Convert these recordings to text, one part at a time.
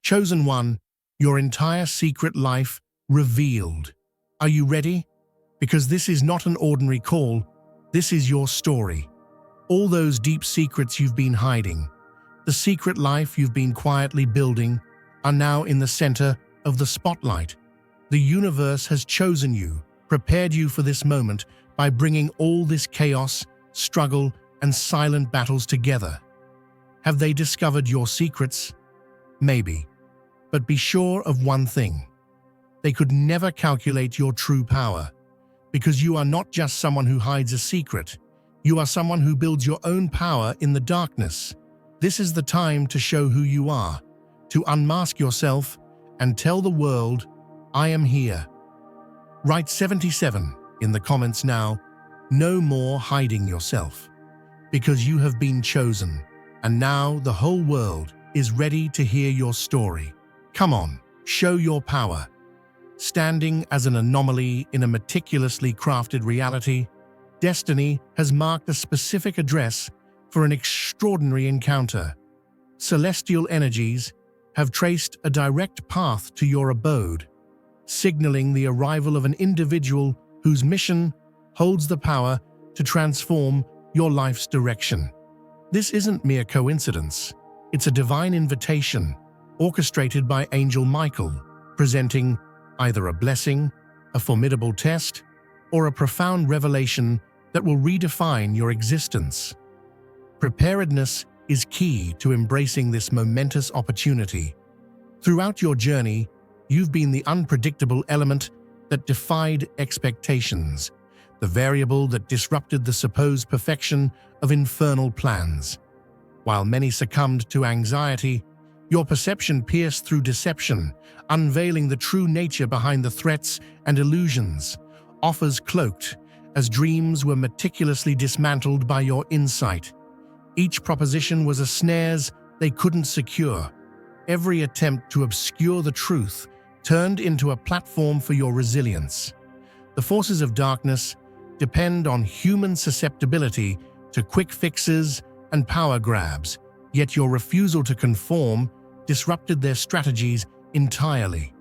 Chosen one, your entire secret life revealed. Are you ready? Because this is not an ordinary call, this is your story. All those deep secrets you've been hiding, the secret life you've been quietly building, are now in the center of the spotlight. The universe has chosen you, prepared you for this moment by bringing all this chaos, struggle, and silent battles together. Have they discovered your secrets? Maybe. But be sure of one thing. They could never calculate your true power, because you are not just someone who hides a secret. You are someone who builds your own power in the darkness. This is the time to show who you are, to unmask yourself and tell the world, I am here. Write 77 in the comments now. No more hiding yourself, because you have been chosen, and now the whole world is ready to hear your story. Come on, show your power. Standing as an anomaly in a meticulously crafted reality, destiny has marked a specific address for an extraordinary encounter. Celestial energies have traced a direct path to your abode, signaling the arrival of an individual whose mission holds the power to transform your life's direction. This isn't mere coincidence. It's a divine invitation, orchestrated by Angel Michael, presenting either a blessing, a formidable test, or a profound revelation that will redefine your existence. Preparedness is key to embracing this momentous opportunity. Throughout your journey, you've been the unpredictable element that defied expectations, the variable that disrupted the supposed perfection of infernal plans. While many succumbed to anxiety, your perception pierced through deception, unveiling the true nature behind the threats and illusions, offers cloaked as dreams were meticulously dismantled by your insight. Each proposition was a snare they couldn't secure. Every attempt to obscure the truth turned into a platform for your resilience. The forces of darkness depend on human susceptibility to quick fixes and power grabs, yet your refusal to conform disrupted their strategies entirely.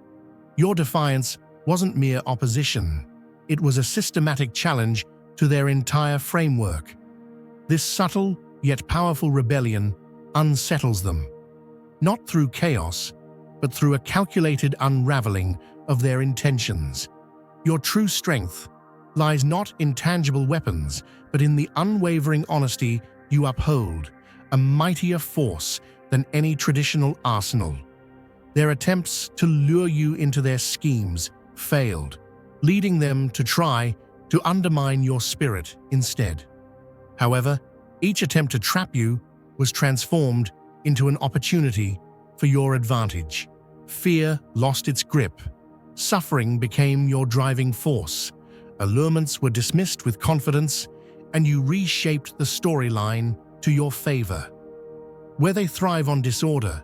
Your defiance wasn't mere opposition. It was a systematic challenge to their entire framework. This subtle yet powerful rebellion unsettles them, not through chaos, but through a calculated unraveling of their intentions. Your true strength lies not in tangible weapons, but in the unwavering honesty you uphold, a mightier force than any traditional arsenal. Their attempts to lure you into their schemes failed, leading them to try to undermine your spirit instead. However, each attempt to trap you was transformed into an opportunity for your advantage. Fear lost its grip. Suffering became your driving force. Allurements were dismissed with confidence, and you reshaped the storyline to your favor. Where they thrive on disorder,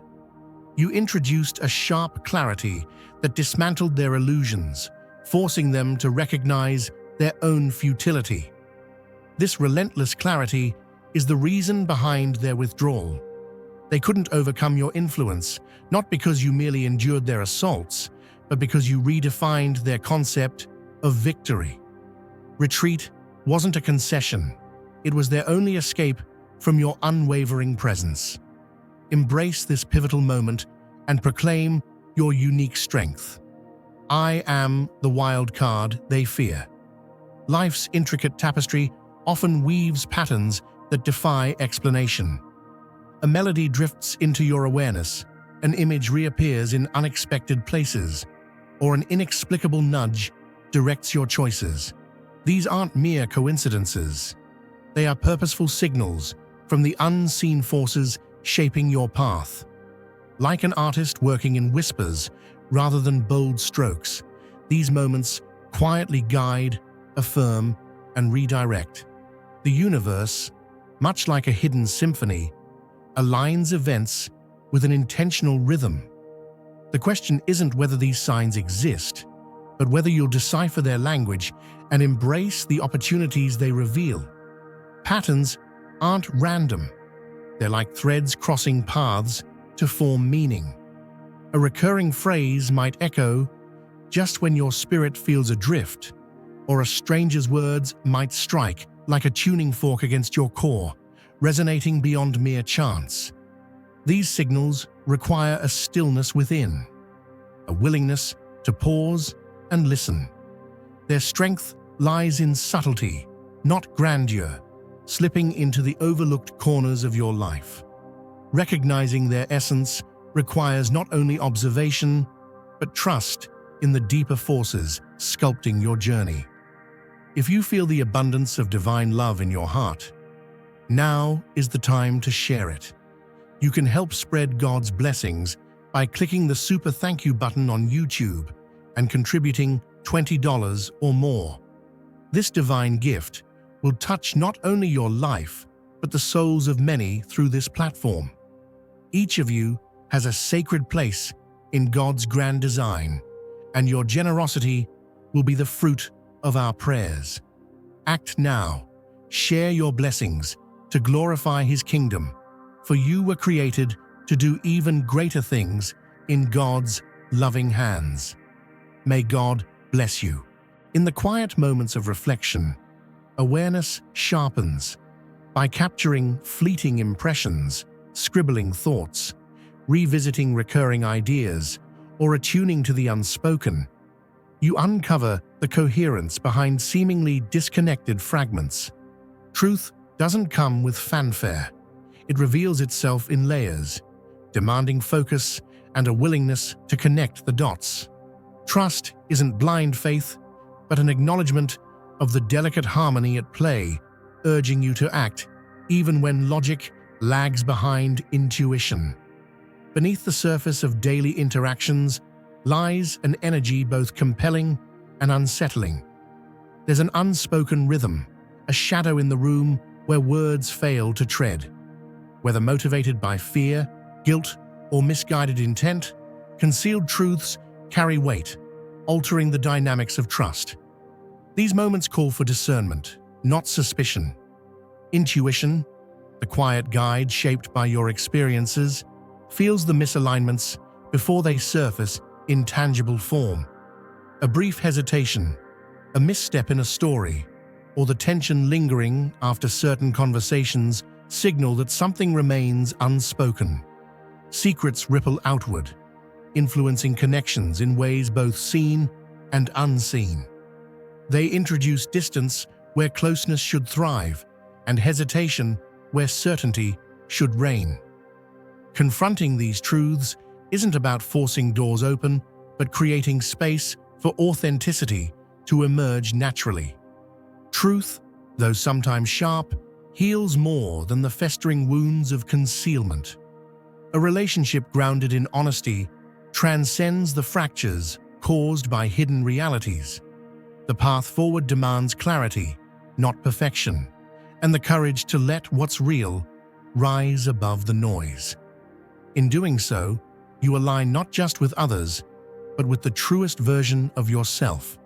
you introduced a sharp clarity that dismantled their illusions, forcing them to recognize their own futility. This relentless clarity is the reason behind their withdrawal. They couldn't overcome your influence, not because you merely endured their assaults, but because you redefined their concept of victory. Retreat wasn't a concession. It was their only escape from your unwavering presence. Embrace this pivotal moment and proclaim your unique strength. I am the wild card they fear. Life's intricate tapestry often weaves patterns that defy explanation. A melody drifts into your awareness, an image reappears in unexpected places, or an inexplicable nudge directs your choices. These aren't mere coincidences. They are purposeful signals from the unseen forces shaping your path. Like an artist working in whispers rather than bold strokes, these moments quietly guide, affirm, and redirect. The universe, much like a hidden symphony, aligns events with an intentional rhythm. The question isn't whether these signs exist, but whether you'll decipher their language and embrace the opportunities they reveal. Patterns aren't random. They're like threads crossing paths to form meaning. A recurring phrase might echo just when your spirit feels adrift, or a stranger's words might strike like a tuning fork against your core, resonating beyond mere chance. These signals require a stillness within, a willingness to pause and listen. Their strength lies in subtlety, not grandeur, slipping into the overlooked corners of your life. Recognizing their essence requires not only observation, but trust in the deeper forces sculpting your journey. If you feel the abundance of divine love in your heart, now is the time to share it. You can help spread God's blessings by clicking the super thank you button on YouTube and contributing $20 or more. This divine gift will touch not only your life, but the souls of many through this platform. Each of you has a sacred place in God's grand design, and your generosity will be the fruit of our prayers. Act now. Share your blessings to glorify His kingdom, for you were created to do even greater things in God's loving hands. May God bless you. In the quiet moments of reflection, awareness sharpens. By capturing fleeting impressions, scribbling thoughts, revisiting recurring ideas, or attuning to the unspoken, you uncover the coherence behind seemingly disconnected fragments. Truth doesn't come with fanfare. It reveals itself in layers, demanding focus and a willingness to connect the dots. Trust isn't blind faith, but an acknowledgement of the delicate harmony at play, urging you to act even when logic lags behind intuition. Beneath the surface of daily interactions lies an energy both compelling and unsettling. There's an unspoken rhythm, a shadow in the room where words fail to tread. Whether motivated by fear, guilt, or misguided intent, concealed truths carry weight, altering the dynamics of trust. These moments call for discernment, not suspicion. Intuition, the quiet guide shaped by your experiences, feels the misalignments before they surface in tangible form. A brief hesitation, a misstep in a story, or the tension lingering after certain conversations signal that something remains unspoken. Secrets ripple outward, influencing connections in ways both seen and unseen. They introduce distance where closeness should thrive, and hesitation where certainty should reign. Confronting these truths isn't about forcing doors open, but creating space for authenticity to emerge naturally. Truth, though sometimes sharp, heals more than the festering wounds of concealment. A relationship grounded in honesty transcends the fractures caused by hidden realities. The path forward demands clarity, not perfection, and the courage to let what's real rise above the noise. In doing so, you align not just with others, but with the truest version of yourself.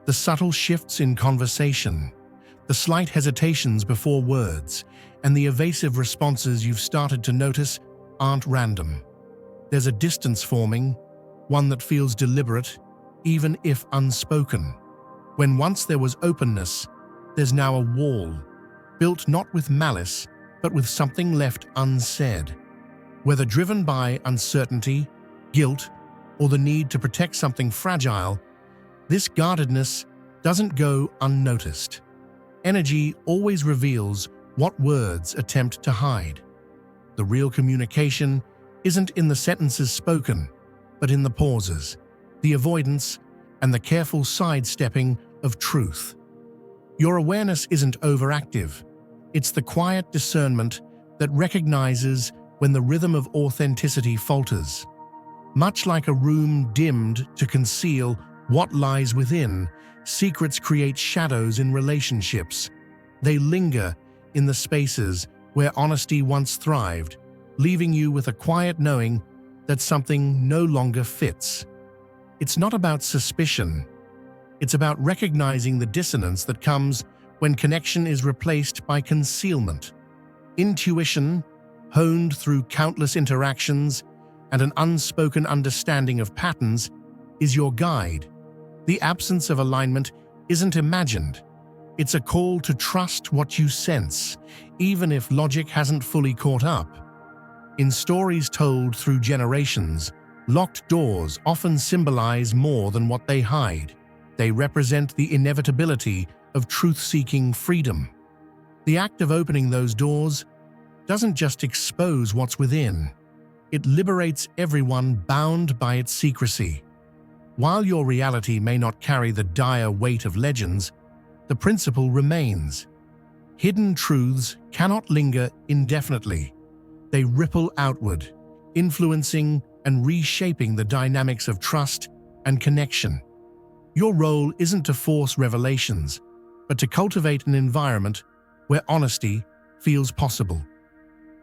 The subtle shifts in conversation, the slight hesitations before words, and the evasive responses you've started to notice aren't random. There's a distance forming, one that feels deliberate, even if unspoken. When once there was openness, there's now a wall, built not with malice, but with something left unsaid. Whether driven by uncertainty, guilt, or the need to protect something fragile, this guardedness doesn't go unnoticed. Energy always reveals what words attempt to hide. The real communication isn't in the sentences spoken, but in the pauses, the avoidance, and the careful sidestepping of truth. Your awareness isn't overactive. It's the quiet discernment that recognizes when the rhythm of authenticity falters. Much like a room dimmed to conceal what lies within, secrets create shadows in relationships. They linger in the spaces where honesty once thrived, leaving you with a quiet knowing that something no longer fits. It's not about suspicion. It's about recognizing the dissonance that comes when connection is replaced by concealment. Intuition, honed through countless interactions, and an unspoken understanding of patterns is your guide. The absence of alignment isn't imagined. It's a call to trust what you sense, even if logic hasn't fully caught up. In stories told through generations, locked doors often symbolize more than what they hide. They represent the inevitability of truth-seeking freedom. The act of opening those doors doesn't just expose what's within. It liberates everyone bound by its secrecy. While your reality may not carry the dire weight of legends, the principle remains. Hidden truths cannot linger indefinitely. They ripple outward, influencing and reshaping the dynamics of trust and connection. Your role isn't to force revelations, but to cultivate an environment where honesty feels possible.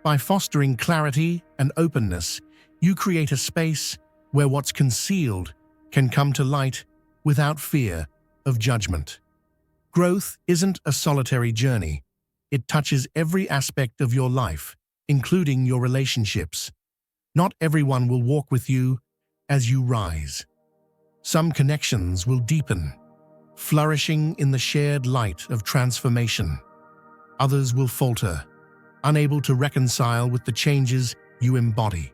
By fostering clarity and openness, you create a space where what's concealed can come to light without fear of judgment. Growth isn't a solitary journey. It touches every aspect of your life, including your relationships. Not everyone will walk with you as you rise. Some connections will deepen, flourishing in the shared light of transformation. Others will falter, unable to reconcile with the changes you embody.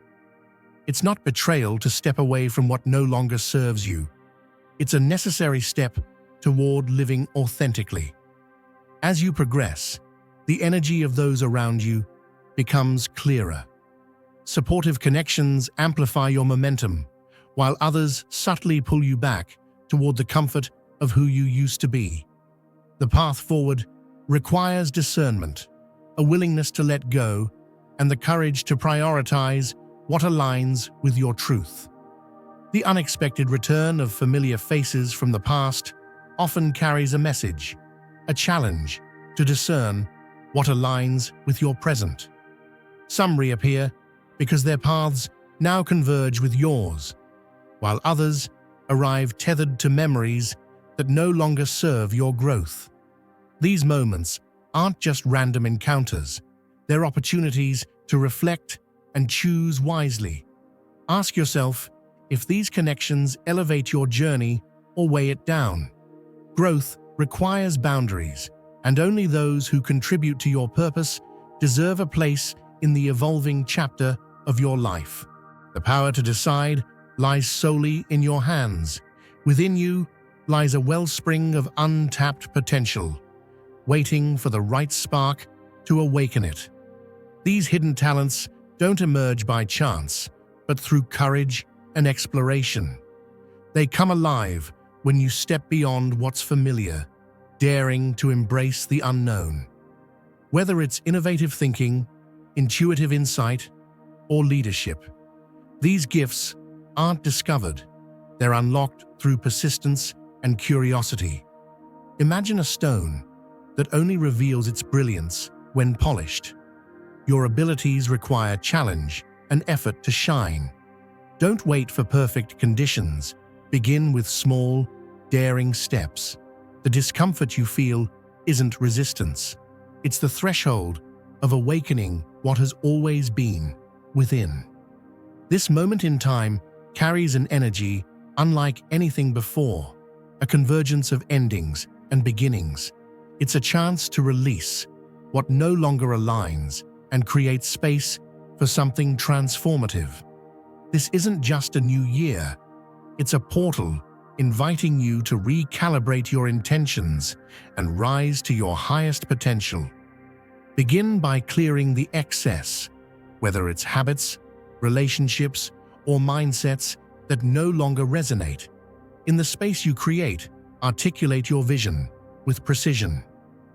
It's not betrayal to step away from what no longer serves you. It's a necessary step toward living authentically. As you progress, the energy of those around you becomes clearer. Supportive connections amplify your momentum, while others subtly pull you back toward the comfort of who you used to be. The path forward requires discernment, a willingness to let go, and the courage to prioritize what aligns with your truth. The unexpected return of familiar faces from the past often carries a message, a challenge to discern what aligns with your present. Some reappear because their paths now converge with yours, while others arrive tethered to memories that no longer serve your growth. These moments aren't just random encounters, they're opportunities to reflect and choose wisely. Ask yourself if these connections elevate your journey or weigh it down. Growth requires boundaries, and only those who contribute to your purpose deserve a place in the evolving chapter of your life. The power to decide lies solely in your hands. Within you lies a wellspring of untapped potential, waiting for the right spark to awaken it. These hidden talents don't emerge by chance, but through courage and exploration. They come alive when you step beyond what's familiar, daring to embrace the unknown. Whether it's innovative thinking, intuitive insight, or leadership, these gifts aren't discovered. They're unlocked through persistence and curiosity. Imagine a stone that only reveals its brilliance when polished. Your abilities require challenge and effort to shine. Don't wait for perfect conditions. Begin with small, daring steps. The discomfort you feel isn't resistance. It's the threshold of awakening what has always been within. This moment in time carries an energy unlike anything before, a convergence of endings and beginnings. It's a chance to release what no longer aligns and create space for something transformative. This isn't just a new year, it's a portal inviting you to recalibrate your intentions and rise to your highest potential. Begin by clearing the excess, whether it's habits, relationships, or mindsets that no longer resonate. In the space you create, articulate your vision with precision.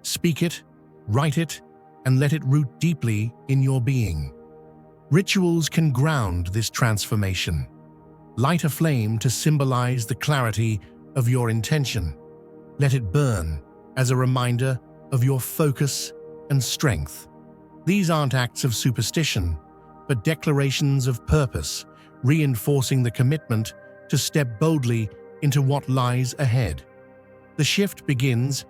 Speak it, write it, and let it root deeply in your being. Rituals can ground this transformation. Light a flame to symbolize the clarity of your intention. Let it burn as a reminder of your focus and strength. These aren't acts of superstition, but declarations of purpose, reinforcing the commitment to step boldly into what lies ahead. The shift begins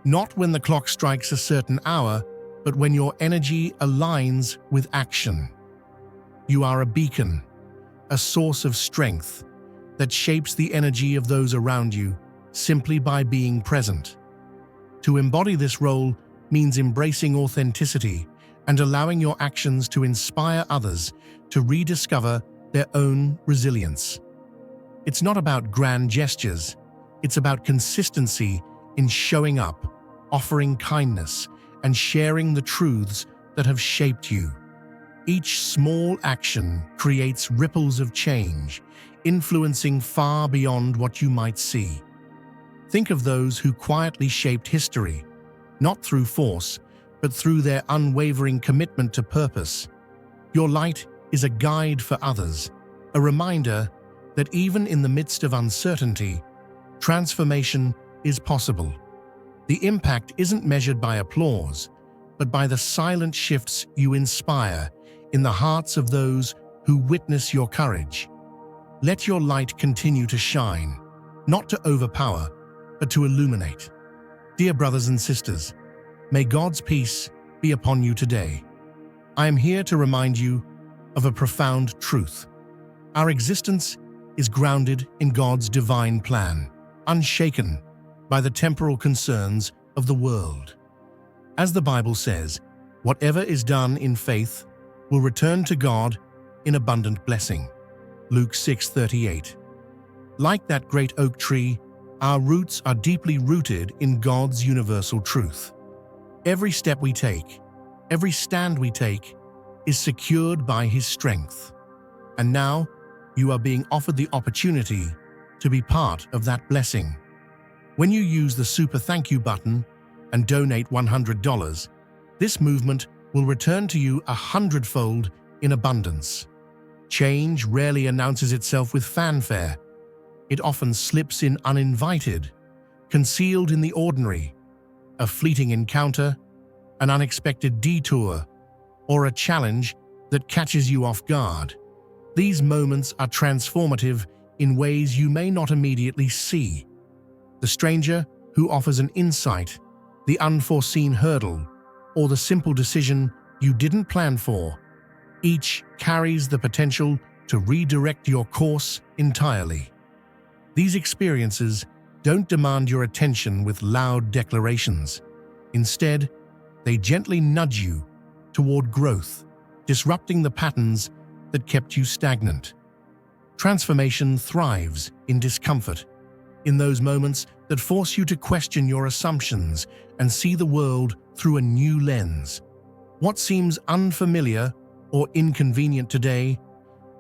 not when the clock strikes a certain hour, but when your energy aligns with action. You are a beacon, a source of strength that shapes the energy of those around you simply by being present. To embody this role means embracing authenticity and allowing your actions to inspire others to rediscover their own resilience. It's not about grand gestures, it's about consistency in showing up, offering kindness, and sharing the truths that have shaped you. Each small action creates ripples of change, influencing far beyond what you might see. Think of those who quietly shaped history, not through force, but through their unwavering commitment to purpose. Your light is a guide for others, a reminder that even in the midst of uncertainty, transformation is possible. The impact isn't measured by applause, but by the silent shifts you inspire in the hearts of those who witness your courage. Let your light continue to shine, not to overpower, but to illuminate. Dear brothers and sisters, may God's peace be upon you today. I am here to remind you of a profound truth. Our existence is grounded in God's divine plan, unshaken by the temporal concerns of the world. As the Bible says, whatever is done in faith will return to God in abundant blessing. Luke 6:38. Like that great oak tree, our roots are deeply rooted in God's universal truth. Every step we take, every stand we take, is secured by His strength. And now, you are being offered the opportunity to be part of that blessing. When you use the Super Thank You button and donate $100, this movement will return to you 100-fold in abundance. Change rarely announces itself with fanfare. It often slips in uninvited, concealed in the ordinary, a fleeting encounter, an unexpected detour, or a challenge that catches you off guard. These moments are transformative in ways you may not immediately see. The stranger who offers an insight, the unforeseen hurdle, or the simple decision you didn't plan for, each carries the potential to redirect your course entirely. These experiences don't demand your attention with loud declarations. Instead, they gently nudge you toward growth, disrupting the patterns that kept you stagnant. Transformation thrives in discomfort, in those moments that force you to question your assumptions and see the world through a new lens. What seems unfamiliar or inconvenient today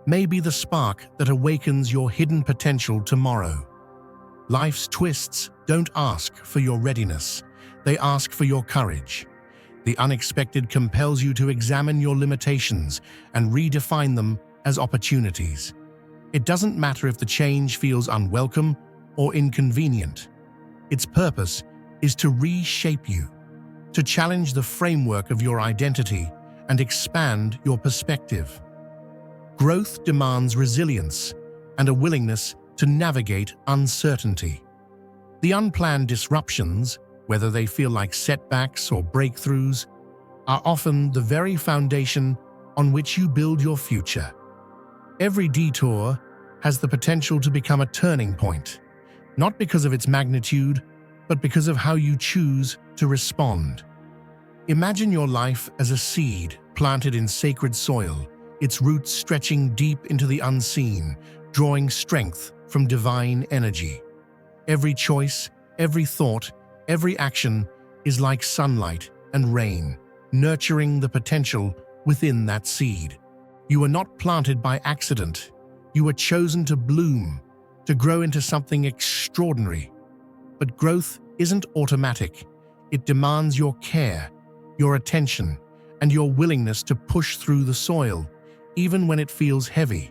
may be the spark that awakens your hidden potential tomorrow. Life's twists don't ask for your readiness, they ask for your courage. The unexpected compels you to examine your limitations and redefine them as opportunities. It doesn't matter if the change feels unwelcome or inconvenient. Its purpose is to reshape you, to challenge the framework of your identity and expand your perspective. Growth demands resilience and a willingness to navigate uncertainty. The unplanned disruptions, whether they feel like setbacks or breakthroughs, are often the very foundation on which you build your future. Every detour has the potential to become a turning point, not because of its magnitude, but because of how you choose to respond. Imagine your life as a seed planted in sacred soil, its roots stretching deep into the unseen, drawing strength from divine energy. Every choice, every thought, every action is like sunlight and rain, nurturing the potential within that seed. You are not planted by accident. You are chosen to bloom, to grow into something extraordinary. But growth isn't automatic. It demands your care, your attention, and your willingness to push through the soil, even when it feels heavy.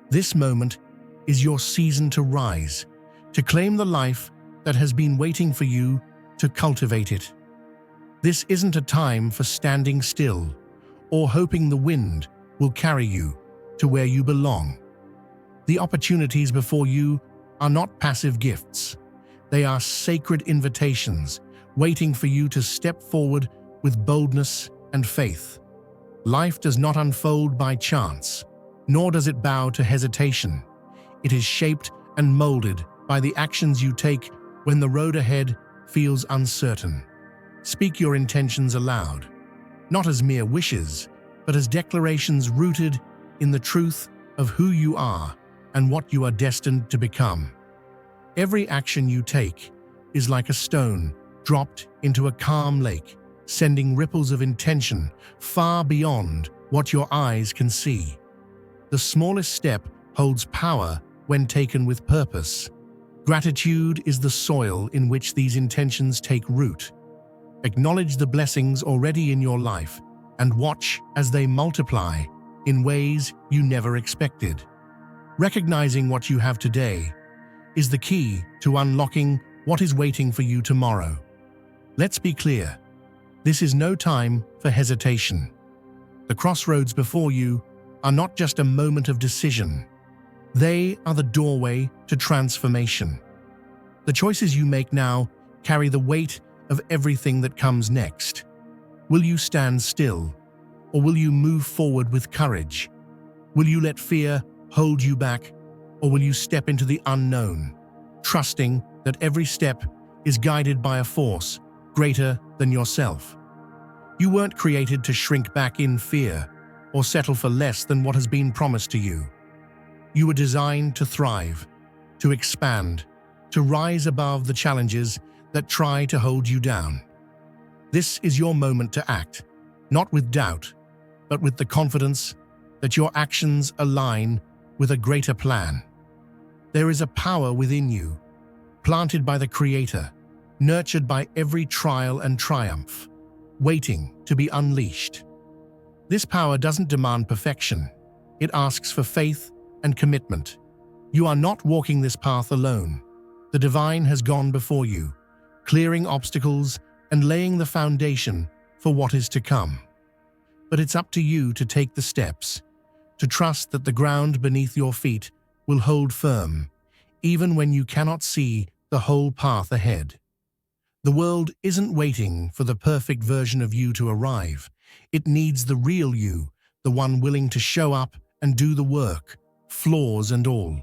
This moment is your season to rise, to claim the life that has been waiting for you to cultivate it. This isn't a time for standing still or hoping the wind will carry you to where you belong. The opportunities before you are not passive gifts. They are sacred invitations waiting for you to step forward with boldness and faith. Life does not unfold by chance, nor does it bow to hesitation. It is shaped and molded by the actions you take when the road ahead feels uncertain. Speak your intentions aloud, not as mere wishes, but as declarations rooted in the truth of who you are and what you are destined to become. Every action you take is like a stone dropped into a calm lake, sending ripples of intention far beyond what your eyes can see. The smallest step holds power when taken with purpose. Gratitude is the soil in which these intentions take root. Acknowledge the blessings already in your life and watch as they multiply in ways you never expected. Recognizing what you have today is the key to unlocking what is waiting for you tomorrow. Let's be clear, this is no time for hesitation. The crossroads before you are not just a moment of decision. They are the doorway to transformation. The choices you make now carry the weight of everything that comes next. Will you stand still, or will you move forward with courage? Will you let fear hold you back, or will you step into the unknown, trusting that every step is guided by a force greater than yourself? You weren't created to shrink back in fear or settle for less than what has been promised to you. You were designed to thrive, to expand, to rise above the challenges that try to hold you down. This is your moment to act, not with doubt, but with the confidence that your actions align with a greater plan. There is a power within you, planted by the Creator, nurtured by every trial and triumph, waiting to be unleashed. This power doesn't demand perfection. It asks for faith and commitment. You are not walking this path alone. The divine has gone before you, clearing obstacles and laying the foundation for what is to come. But it's up to you to take the steps, to trust that the ground beneath your feet will hold firm, even when you cannot see the whole path ahead. The world isn't waiting for the perfect version of you to arrive. It needs the real you, the one willing to show up and do the work, flaws and all.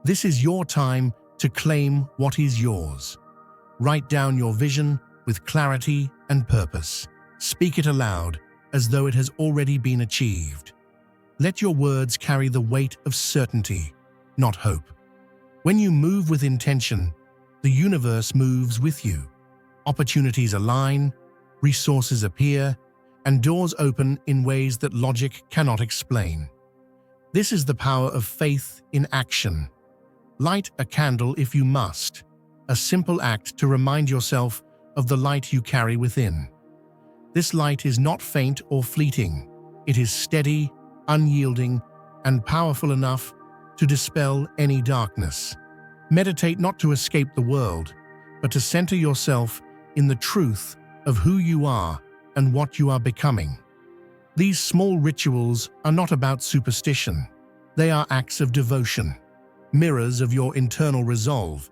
This is your time to claim what is yours. Write down your vision with clarity and purpose. Speak it aloud as though it has already been achieved. Let your words carry the weight of certainty, not hope. When you move with intention, the universe moves with you. Opportunities align, resources appear, and doors open in ways that logic cannot explain. This is the power of faith in action. Light a candle if you must, a simple act to remind yourself of the light you carry within. This light is not faint or fleeting. It is steady, unyielding, and powerful enough to dispel any darkness. Meditate not to escape the world, but to center yourself in the truth of who you are and what you are becoming. These small rituals are not about superstition. They are acts of devotion, mirrors of your internal resolve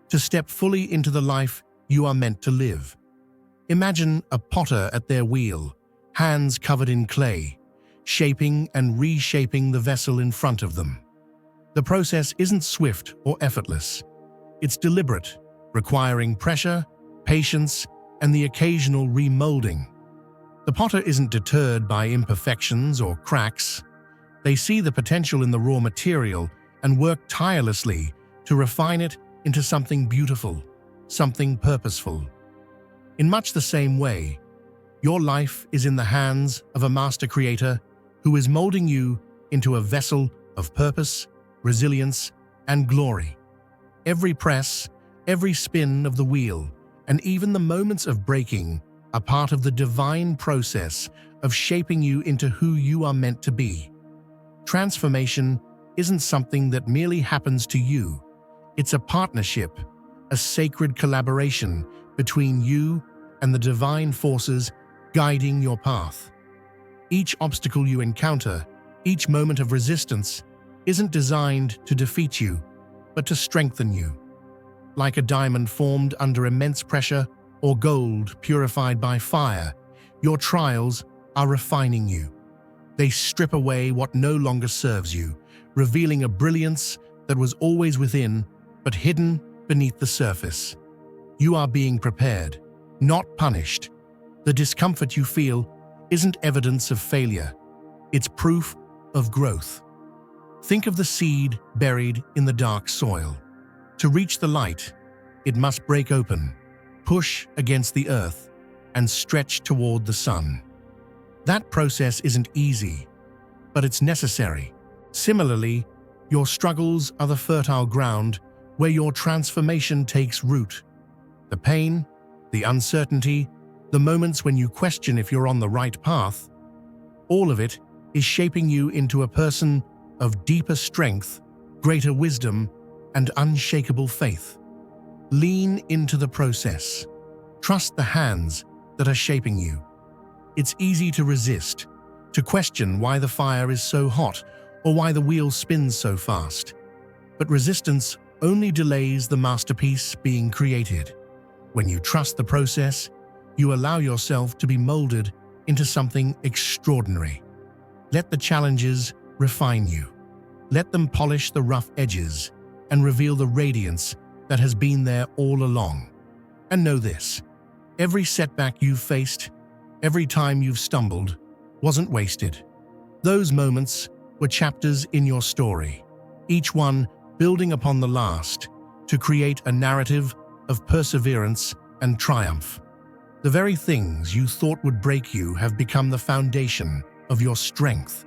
to step fully into the life you are meant to live. Imagine a potter at their wheel, hands covered in clay, shaping and reshaping the vessel in front of them. The process isn't swift or effortless. It's deliberate, requiring pressure, patience, and the occasional remolding. The potter isn't deterred by imperfections or cracks. They see the potential in the raw material and work tirelessly to refine it into something beautiful, something purposeful. In much the same way, your life is in the hands of a master creator who is molding you into a vessel of purpose, resilience, and glory. Every press, every spin of the wheel, and even the moments of breaking are part of the divine process of shaping you into who you are meant to be. Transformation isn't something that merely happens to you. It's a partnership, a sacred collaboration between you and the divine forces guiding your path. Each obstacle you encounter, each moment of resistance, isn't designed to defeat you, but to strengthen you. Like a diamond formed under immense pressure or gold purified by fire, your trials are refining you. They strip away what no longer serves you, revealing a brilliance that was always within, but hidden beneath the surface. You are being prepared, not punished. The discomfort you feel isn't evidence of failure. It's proof of growth. Think of the seed buried in the dark soil. To reach the light, it must break open, push against the earth, and stretch toward the sun. That process isn't easy, but it's necessary. Similarly, your struggles are the fertile ground where your transformation takes root. The pain, the uncertainty, the moments when you question if you're on the right path, all of it is shaping you into a person of deeper strength, greater wisdom, and unshakable faith. Lean into the process. Trust the hands that are shaping you. It's easy to resist, to question why the fire is so hot or why the wheel spins so fast. But resistance only delays the masterpiece being created. When you trust the process, you allow yourself to be molded into something extraordinary. Let the challenges refine you. Let them polish the rough edges and reveal the radiance that has been there all along. And know this: every setback you've faced, every time you've stumbled, wasn't wasted. Those moments were chapters in your story, each one building upon the last to create a narrative of perseverance and triumph. The very things you thought would break you have become the foundation of your strength.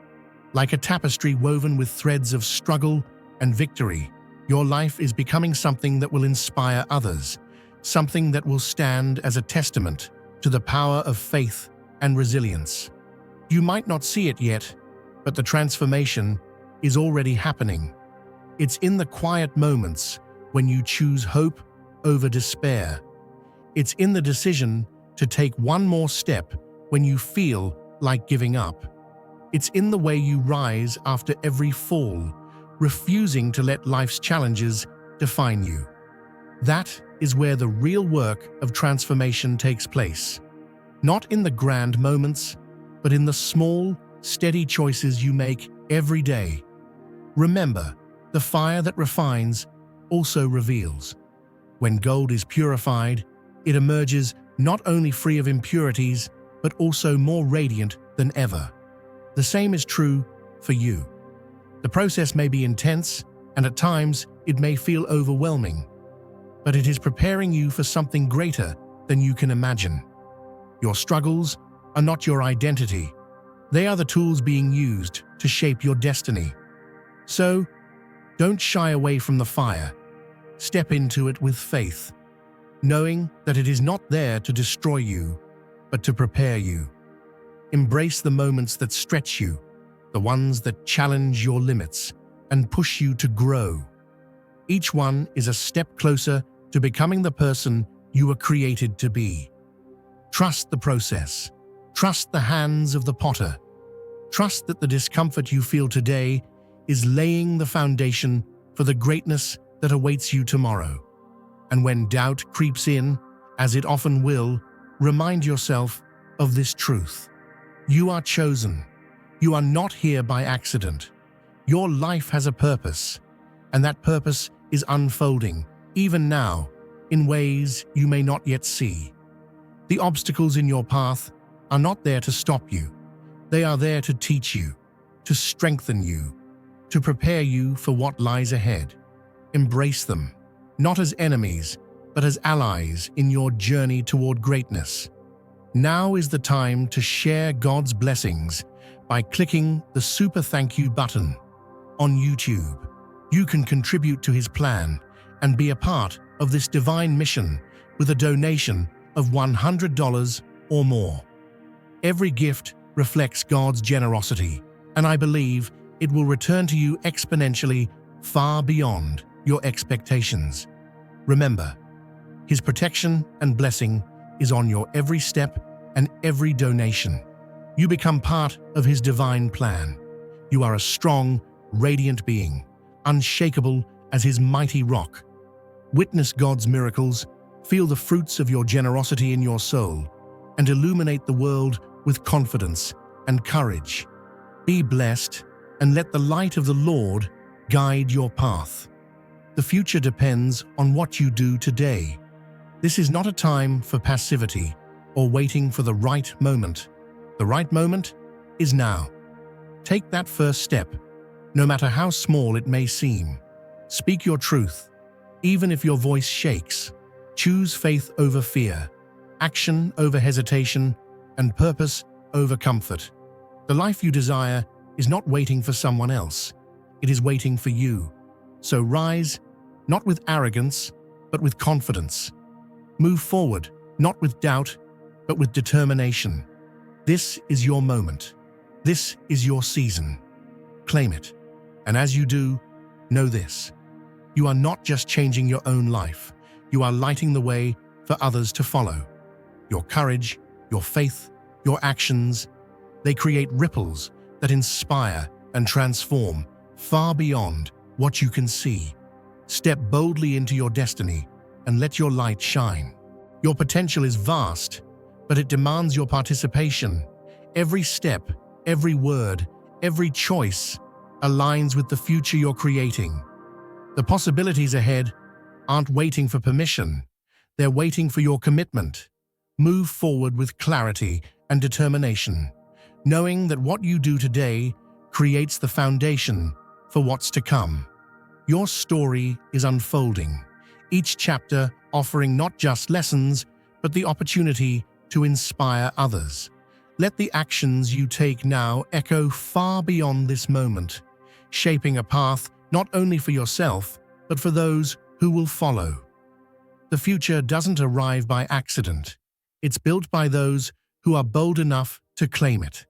Like a tapestry woven with threads of struggle and victory, your life is becoming something that will inspire others, something that will stand as a testament to the power of faith and resilience. You might not see it yet, but the transformation is already happening. It's in the quiet moments when you choose hope over despair. It's in the decision to take one more step when you feel like giving up. It's in the way you rise after every fall, refusing to let life's challenges define you. That is where the real work of transformation takes place. Not in the grand moments, but in the small, steady choices you make every day. Remember, the fire that refines also reveals. When gold is purified, it emerges not only free of impurities, but also more radiant than ever. The same is true for you. The process may be intense, and at times it may feel overwhelming, but it is preparing you for something greater than you can imagine. Your struggles are not your identity. They are the tools being used to shape your destiny. So, don't shy away from the fire. Step into it with faith, knowing that it is not there to destroy you, but to prepare you. Embrace the moments that stretch you, the ones that challenge your limits and push you to grow. Each one is a step closer to becoming the person you were created to be. Trust the process. Trust the hands of the potter. Trust that the discomfort you feel today is laying the foundation for the greatness that awaits you tomorrow. And when doubt creeps in, as it often will, remind yourself of this truth. You are chosen. You are not here by accident. Your life has a purpose, and that purpose is unfolding, even now, in ways you may not yet see. The obstacles in your path are not there to stop you. They are there to teach you, to strengthen you, to prepare you for what lies ahead. Embrace them, not as enemies, but as allies in your journey toward greatness. Now is the time to share God's blessings by clicking the Super Thank You button on YouTube. You can contribute to His plan and be a part of this divine mission with a donation of $100 or more. Every gift reflects God's generosity, and I believe it will return to you exponentially far beyond your expectations. Remember, His protection and blessing is on your every step and every donation. You become part of His divine plan. You are a strong, radiant being, unshakable as His mighty rock. Witness God's miracles, feel the fruits of your generosity in your soul, and illuminate the world with confidence and courage. Be blessed, and let the light of the Lord guide your path. The future depends on what you do today. This is not a time for passivity or waiting for the right moment. The right moment is now. Take that first step, no matter how small it may seem. Speak your truth, even if your voice shakes. Choose faith over fear, action over hesitation, and purpose over comfort. The life you desire is not waiting for someone else. It is waiting for you. So rise, not with arrogance, but with confidence. Move forward, not with doubt, but with determination. This is your moment. This is your season. Claim it. And as you do, know this. You are not just changing your own life. You are lighting the way for others to follow. Your courage, your faith, your actions, they create ripples that inspire and transform far beyond what you can see. Step boldly into your destiny and let your light shine. Your potential is vast, but it demands your participation. Every step, every word, every choice aligns with the future you're creating. The possibilities ahead aren't waiting for permission. They're waiting for your commitment. Move forward with clarity and determination, knowing that what you do today creates the foundation for what's to come. Your story is unfolding, each chapter offering not just lessons, but the opportunity to inspire others. Let the actions you take now echo far beyond this moment, shaping a path not only for yourself, but for those who will follow. The future doesn't arrive by accident. It's built by those who are bold enough to claim it.